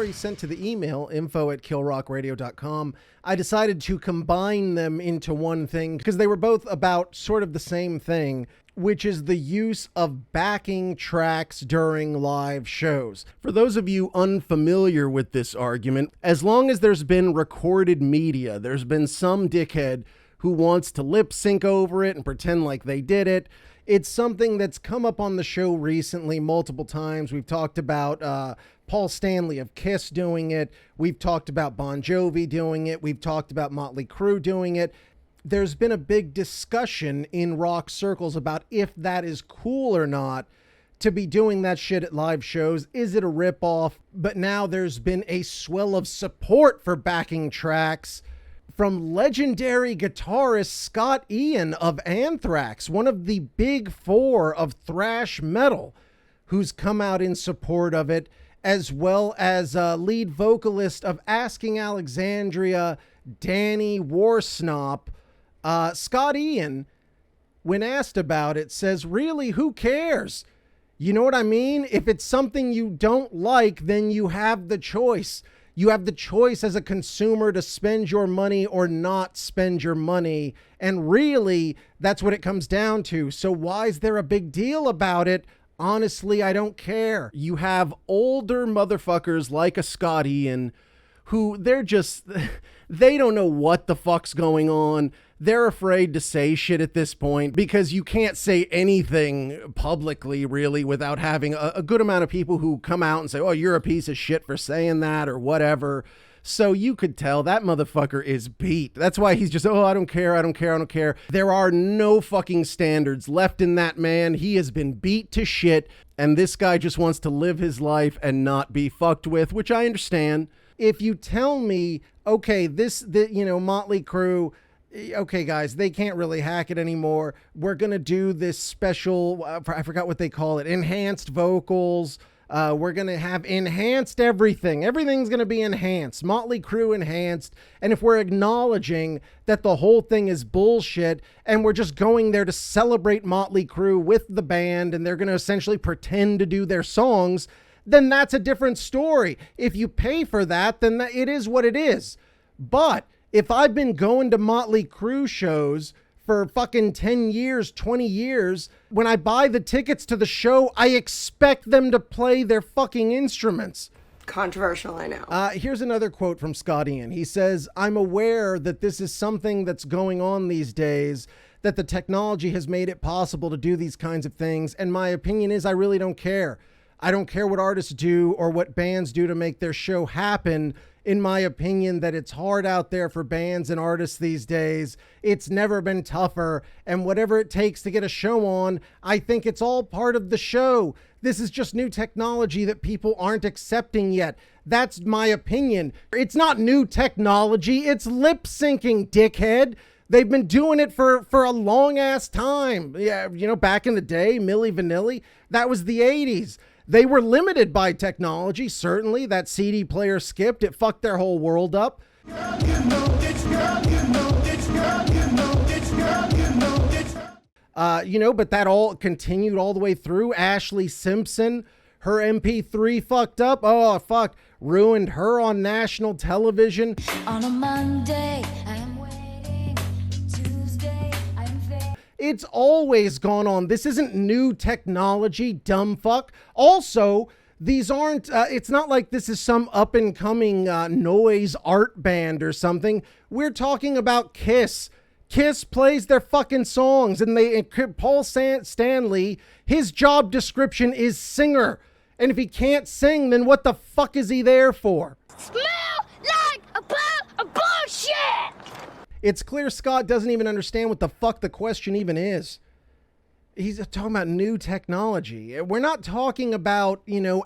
story sent to the email, info@killrockradio.com, I decided to combine them into one thing because they were both about sort of the same thing, which is the use of backing tracks during live shows. For those of you unfamiliar with this argument, as long as there's been recorded media, there's been some dickhead who wants to lip sync over it and pretend like they did it. It's something that's come up on the show recently multiple times. We've talked about Paul Stanley of Kiss doing it. We've talked about Bon Jovi doing it. We've talked about Motley Crue doing it. There's been a big discussion in rock circles about if that is cool or not to be doing that shit at live shows. Is it a ripoff? But now there's been a swell of support for backing tracks from legendary guitarist Scott Ian of Anthrax, one of the big four of thrash metal, who's come out in support of it, as well as lead vocalist of Asking Alexandria, Danny Warsnop. Scott Ian, when asked about it, says, really, who cares? You know what I mean? If it's something you don't like, then you have the choice. You have the choice as a consumer to spend your money or not spend your money. And really, that's what it comes down to. So why is there a big deal about it? Honestly, I don't care. You have older motherfuckers like a Scott Ian who they don't know what the fuck's going on. They're afraid to say shit at this point because you can't say anything publicly really without having a good amount of people who come out and say, oh, you're a piece of shit for saying that or whatever. So you could tell that motherfucker is beat. That's why he's just, oh, I don't care. There are no fucking standards left in that man. He has been beat to shit. And this guy just wants to live his life and not be fucked with, which I understand. If you tell me, okay, Motley Crue, okay, guys, they can't really hack it anymore. We're going to do this special, I forgot what they call it, enhanced vocals. We're going to have enhanced everything. Everything's going to be enhanced. Motley Crue enhanced. And if we're acknowledging that the whole thing is bullshit and we're just going there to celebrate Motley Crue with the band and they're going to essentially pretend to do their songs, then that's a different story. If you pay for that, then it is what it is. But if I've been going to Motley Crue shows for fucking 10 years, 20 years, when I buy the tickets to the show, I expect them to play their fucking instruments. Controversial, I know. Here's another quote from Scott Ian. He says, I'm aware that this is something that's going on these days, that the technology has made it possible to do these kinds of things. And my opinion is I really don't care. I don't care what artists do or what bands do to make their show happen. In my opinion, that it's hard out there for bands and artists these days. It's never been tougher. And whatever it takes to get a show on, I think it's all part of the show. This is just new technology that people aren't accepting yet. That's my opinion. It's not new technology. It's lip syncing, dickhead. They've been doing it for a long ass time. Yeah, back in the day, Milli Vanilli, that was the 80s. They were limited by technology, certainly. That CD player skipped. It fucked their whole world up. But that all continued all the way through. Ashley Simpson, her MP3 fucked up. Oh, fuck. Ruined her on national television. On a Monday, I'm waiting. Tuesday, I'm there. It's always gone on. This isn't new technology, dumb fuck. Also, these aren't, it's not like this is some up-and-coming noise art band or something. We're talking about Kiss. Kiss plays their fucking songs, and Paul Stanley, his job description is singer. And if he can't sing, then what the fuck is he there for? Smell like a pile of bullshit! It's clear Scott doesn't even understand what the fuck the question even is. He's talking about new technology. We're not talking about,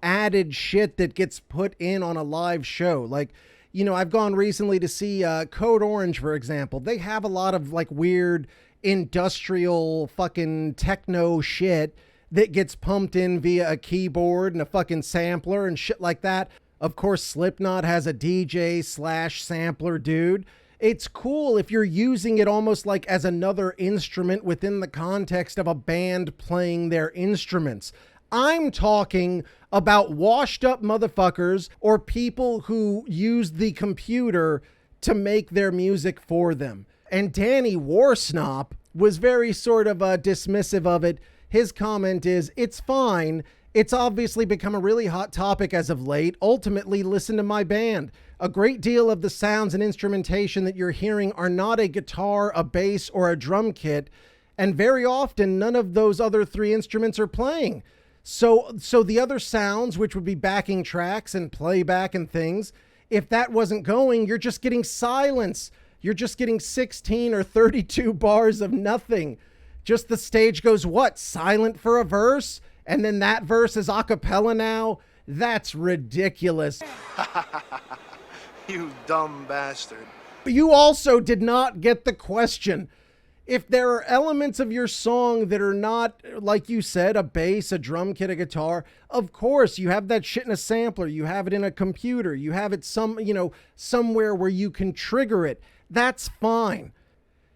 added shit that gets put in on a live show. Like, I've gone recently to see Code Orange, for example. They have a lot of weird industrial fucking techno shit that gets pumped in via a keyboard and a fucking sampler and shit like that. Of course, Slipknot has a DJ/sampler dude. It's cool if you're using it almost like as another instrument within the context of a band playing their instruments. I'm talking about washed up motherfuckers or people who use the computer to make their music for them. And Danny Warsnop was very sort of dismissive of it. His comment is, it's fine. It's obviously become a really hot topic as of late. Ultimately, listen to my band. A great deal of the sounds and instrumentation that you're hearing are not a guitar, a bass, or a drum kit. And very often, none of those other three instruments are playing. So the other sounds, which would be backing tracks and playback and things, if that wasn't going, you're just getting silence. You're just getting 16 or 32 bars of nothing. Just the stage goes, what, silent for a verse? And then that verse is a cappella now? That's ridiculous. You dumb bastard. You also did not get the question. If there are elements of your song that are not, like you said, a bass, a drum kit, a guitar, of course you have that shit in a sampler. You have it in a computer. You have it somewhere where you can trigger it. That's fine.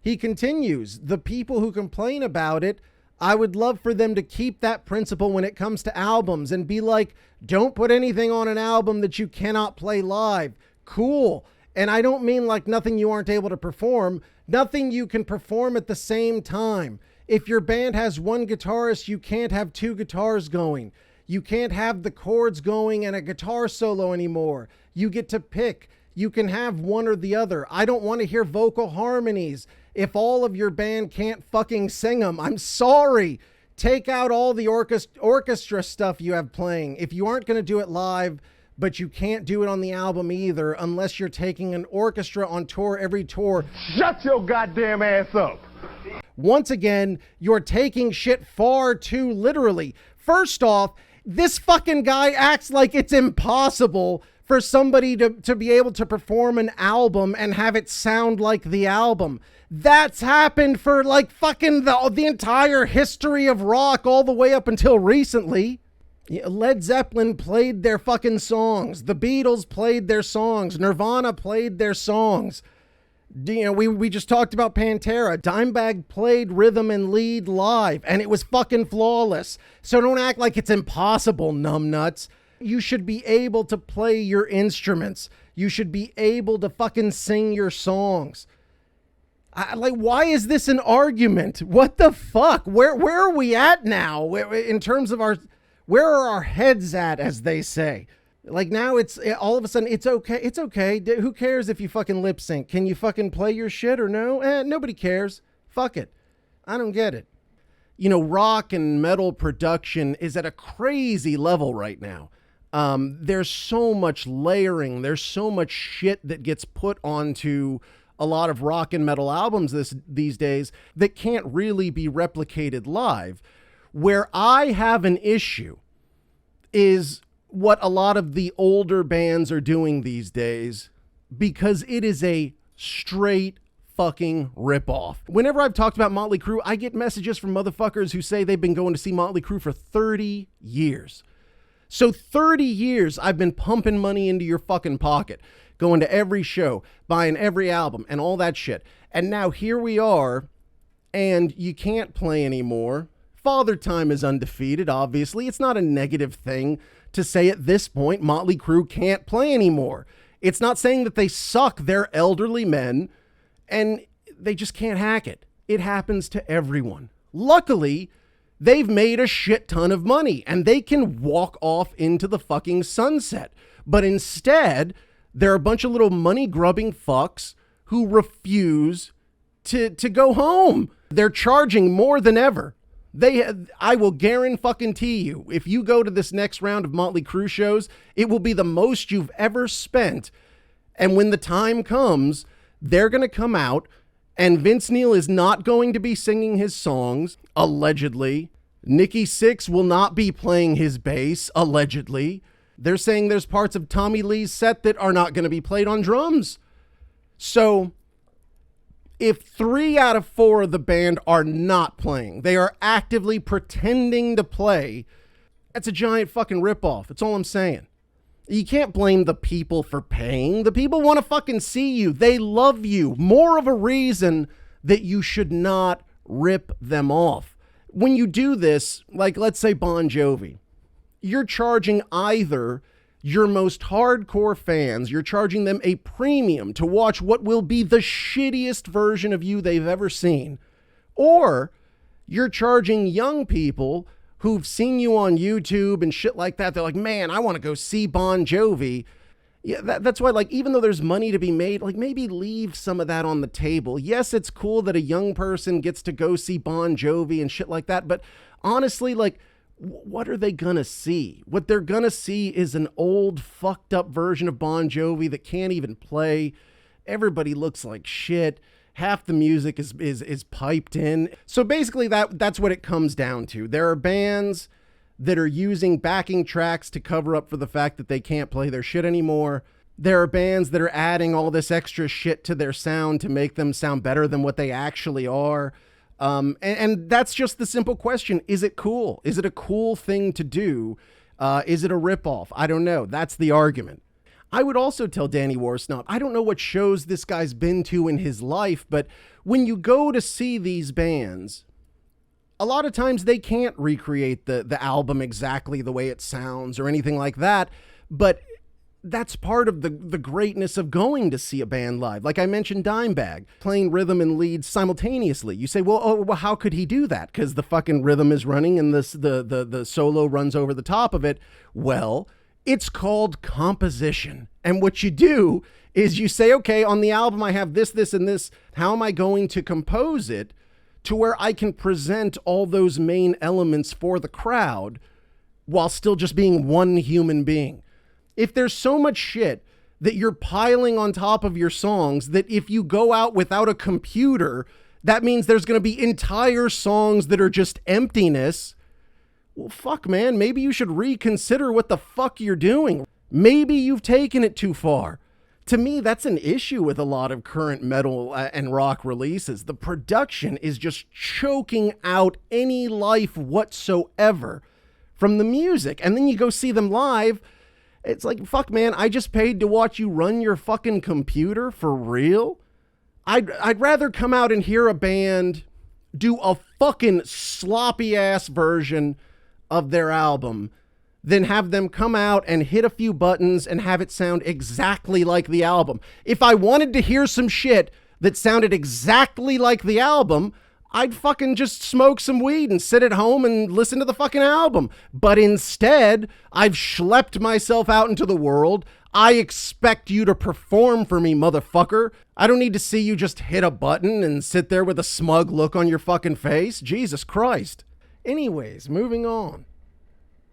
He continues, the people who complain about it, I would love for them to keep that principle when it comes to albums and be like, don't put anything on an album that you cannot play live. Cool. And I don't mean like nothing you aren't able to perform, nothing you can perform at the same time. If your band has one guitarist, you can't have two guitars going. You can't have the chords going and a guitar solo anymore. You get to pick. You can have one or the other. I don't want to hear vocal harmonies. If all of your band can't fucking sing them, I'm sorry. Take out all the orchestra stuff you have playing. If you aren't going to do it live, but you can't do it on the album either, unless you're taking an orchestra on tour every tour. Shut your goddamn ass up. Once again, you're taking shit far too literally. First off, this fucking guy acts like it's impossible for somebody to be able to perform an album and have it sound like the album. That's happened for like fucking the entire history of rock all the way up until recently. Led Zeppelin played their fucking songs. The Beatles played their songs. Nirvana played their songs. We just talked about Pantera. Dimebag played rhythm and lead live, and it was fucking flawless. So don't act like it's impossible, numbnuts. You should be able to play your instruments. You should be able to fucking sing your songs. Why is this an argument? What the fuck? Where are we at now in terms of where are our heads at, as they say? Like now it's all of a sudden it's okay. It's okay. Who cares if you fucking lip sync? Can you fucking play your shit or no? Nobody cares. Fuck it. I don't get it. Rock and metal production is at a crazy level right now. There's so much layering. There's so much shit that gets put onto a lot of rock and metal albums these days that can't really be replicated live. Where I have an issue is what a lot of the older bands are doing these days, because it is a straight fucking ripoff. Whenever I've talked about Motley Crue, I get messages from motherfuckers who say they've been going to see Motley Crue for 30 years. So 30 years I've been pumping money into your fucking pocket, going to every show, buying every album and all that shit. And now here we are, and you can't play anymore. Father Time is undefeated, obviously. It's not a negative thing to say at this point Motley Crue can't play anymore. It's not saying that they suck. They're elderly men, and they just can't hack it. It happens to everyone. Luckily, they've made a shit ton of money, and they can walk off into the fucking sunset. But instead, they're a bunch of little money-grubbing fucks who refuse to go home. They're charging more than ever. I will guarantee you, if you go to this next round of Motley Crue shows, it will be the most you've ever spent. And when the time comes, they're going to come out, and Vince Neil is not going to be singing his songs, allegedly. Nikki Sixx will not be playing his bass, allegedly. They're saying there's parts of Tommy Lee's set that are not going to be played on drums. So if 3 out of 4 of the band are not playing, they are actively pretending to play, that's a giant fucking ripoff. That's all I'm saying. You can't blame the people for paying. The people want to fucking see you. They love you. More of a reason that you should not rip them off. When you do this, like let's say Bon Jovi, you're charging either your most hardcore fans, you're charging them a premium to watch what will be the shittiest version of you they've ever seen, or you're charging young people who've seen you on YouTube and shit like that. They're like, man, I want to go see Bon Jovi. Yeah, that's why, like, even though there's money to be made, like, maybe leave some of that on the table. Yes, it's cool that a young person gets to go see Bon Jovi and shit like that, but honestly, like, what are they gonna see? What they're gonna see is an old, fucked up version of Bon Jovi that can't even play. Everybody looks like shit. Half the music is piped in. So basically that's what it comes down to. There are bands that are using backing tracks to cover up for the fact that they can't play their shit anymore. There are bands that are adding all this extra shit to their sound to make them sound better than what they actually are. And that's just the simple question. Is it cool? Is it a cool thing to do? Is it a ripoff? I don't know. That's the argument. I would also tell Danny Warsnop, I don't know what shows this guy's been to in his life, but when you go to see these bands, a lot of times they can't recreate the album exactly the way it sounds or anything like that, but that's part of the greatness of going to see a band live. Like I mentioned, Dimebag, playing rhythm and lead simultaneously. You say, well, how could he do that? Because the fucking rhythm is running and the solo runs over the top of it. Well, it's called composition. And what you do is you say, okay, on the album I have this, this, and this. How am I going to compose it to where I can present all those main elements for the crowd while still just being one human being? If there's so much shit that you're piling on top of your songs that if you go out without a computer, that means there's going to be entire songs that are just emptiness. Well, fuck, man, maybe you should reconsider what the fuck you're doing. Maybe you've taken it too far. To me, that's an issue with a lot of current metal and rock releases. The production is just choking out any life whatsoever from the music. And then you go see them live. It's like, fuck, man, I just paid to watch you run your fucking computer for real. I'd rather come out and hear a band do a fucking sloppy ass version of their album than have them come out and hit a few buttons and have it sound exactly like the album. If I wanted to hear some shit that sounded exactly like the album, I'd fucking just smoke some weed and sit at home and listen to the fucking album. But instead, I've schlepped myself out into the world. I expect you to perform for me, motherfucker. I don't need to see you just hit a button and sit there with a smug look on your fucking face. Jesus Christ. Anyways, moving on.